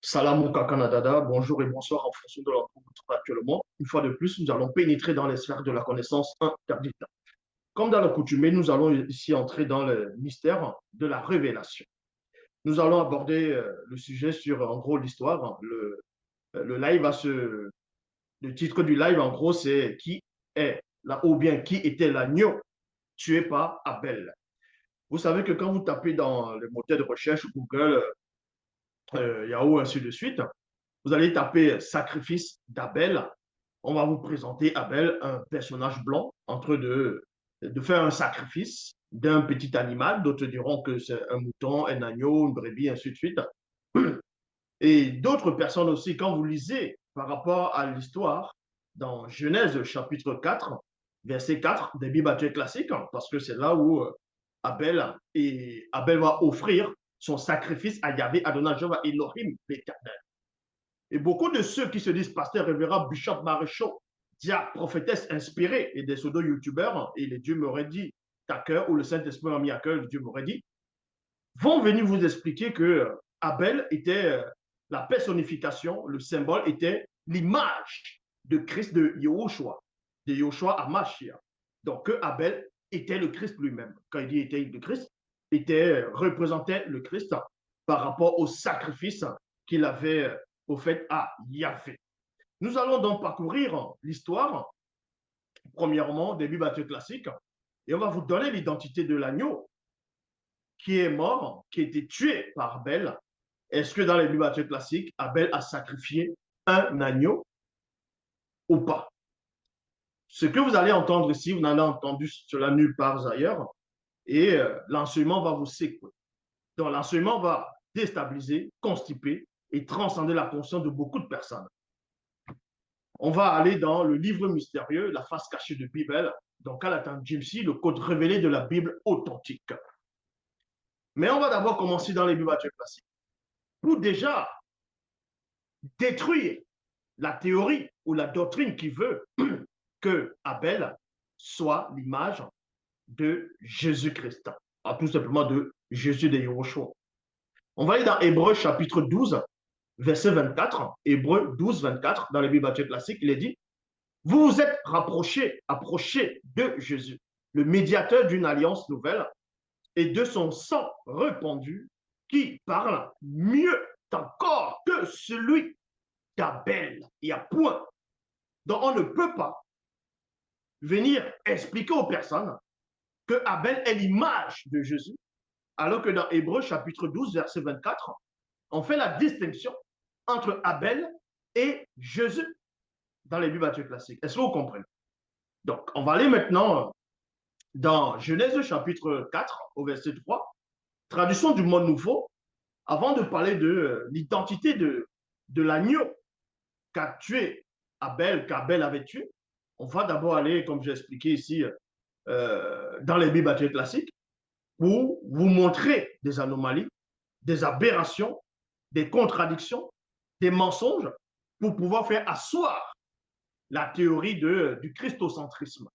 Salam Canada, bonjour et bonsoir en fonction de l'endroit où vous trouvez actuellement. Une fois de plus, nous allons pénétrer dans les sphères de la connaissance interdite. Comme dans l'accoutumée, nous allons ici entrer dans le mystère de la révélation. Nous allons aborder le sujet sur, en gros, l'histoire. Le live le titre du live, en gros, c'est qui est là, ou bien qui était l'agneau tué par Abel. Vous savez que quand vous tapez dans le moteur de recherche Google, Yahoo, ainsi de suite, vous allez taper sacrifice d'Abel. On va vous présenter Abel, un personnage blanc, en train de faire un sacrifice d'un petit animal. D'autres diront que c'est un mouton, un agneau, une brebis, ainsi de suite. Et d'autres personnes aussi, quand vous lisez par rapport à l'histoire, dans Genèse chapitre 4, verset 4 des Bibles actuelles classiques, parce que c'est là où Abel va offrir son sacrifice à Yahvé, Adonai, Jéhovah, Elohim, l'Éternel. Et beaucoup de ceux qui se disent pasteur, révérend, bishop, maréchaux, diacre, prophétesse inspirés et des pseudo-youtubeurs, et les dieux m'auraient dit à cœur, ou le Saint-Esprit m'a mis à cœur, le Dieu m'aurait dit, vont venir vous expliquer que Abel était la personnification, le symbole était l'image de Christ de Yahushua à Machia. Donc que Abel était le Christ lui-même. Quand il dit était le Christ, représentait le Christ par rapport au sacrifice qu'il avait au fait à Yahvé. Nous allons donc parcourir l'histoire, premièrement, des Bibles classiques, et on va vous donner l'identité de l'agneau qui est mort, qui a été tué par Abel. Est-ce que dans les Bibles classiques, Abel a sacrifié un agneau ou pas? Ce que vous allez entendre ici, vous n'avez entendu cela nulle part ailleurs, et l'enseignement va vous secouer. Donc l'enseignement va déstabiliser, constiper et transcender la conscience de beaucoup de personnes. On va aller dans le livre mystérieux, la face cachée de Bible, donc à la temps Jimsy, le code révélé de la Bible authentique. Mais on va d'abord commencer dans les Bibles classiques. Pour déjà détruire la théorie ou la doctrine qui veut que Abel soit l'image de Jésus-Christ, tout simplement de Jésus de Yahushua. On va aller dans Hébreu chapitre 12, verset 24. Hébreu 12, 24, dans les Bibles classiques, il est dit, vous vous êtes approchés de Jésus, le médiateur d'une alliance nouvelle et de son sang répandu qui parle mieux encore que celui d'Abel. Il y a point. Donc on ne peut pas venir expliquer aux personnes que Abel est l'image de Jésus, alors que dans Hébreu chapitre 12, verset 24, on fait la distinction entre Abel et Jésus dans les Bibles classiques. Est-ce que vous comprenez? Donc, on va aller maintenant dans Genèse chapitre 4 au verset 3, traduction du Monde Nouveau, avant de parler de l'identité de l'agneau qu'a tué Abel, qu'Abel avait tué. On va d'abord aller, comme j'ai expliqué ici, dans les Bibles classiques, pour vous montrer des anomalies, des aberrations, des contradictions, des mensonges, pour pouvoir faire asseoir la théorie du christocentrisme.